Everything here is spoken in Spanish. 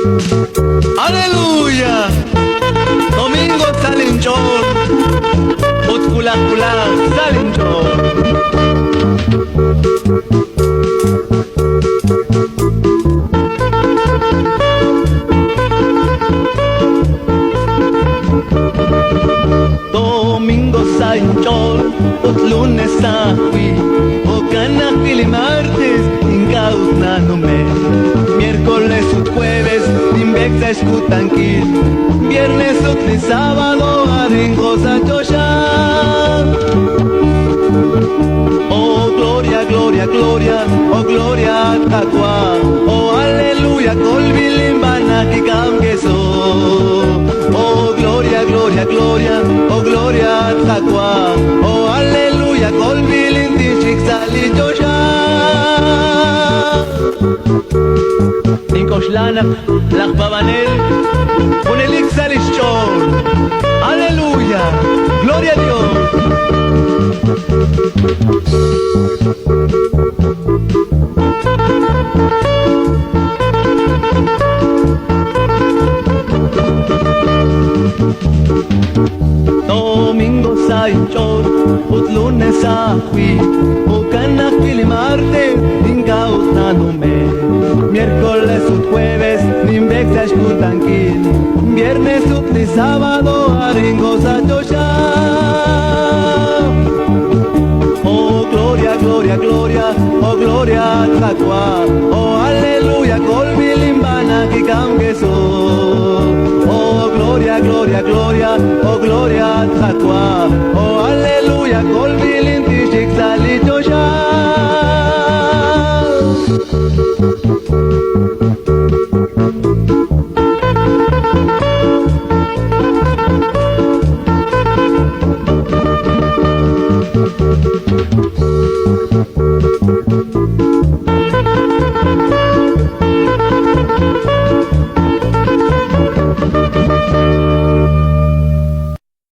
Aleluya. Domingo salinchor, Utkula kula salinchor. Domingo salinchor, lunes sahui, Ocana y martes, ingaus nanome. Miércoles y jueves, nimbexa escutanquil. Viernes y sábado, aringosa chosha. Oh gloria, gloria, gloria, oh gloria a Taqua. Oh aleluya, colbilimbana que camqueso. Oh gloria, gloria, gloria, oh gloria a Taqua. Oh aleluya, colbilinti chixali chosha. Ninkoshlanach, lachbabanel, unelik salishchor. Aleluya, gloria a Dios. Domingo sainchor, lunes sahui, Ucanach y martes, ingaus nanome. Miércoles y jueves, nimbexa escutanquil. Viernes y sábado, aringosa chosha. Oh gloria, gloria, gloria, oh gloria a Taqua. Oh aleluya, colbilimbana que camqueso. Oh gloria, gloria, gloria, oh gloria a Taqua. Oh aleluya, colbilinti chixali chosha.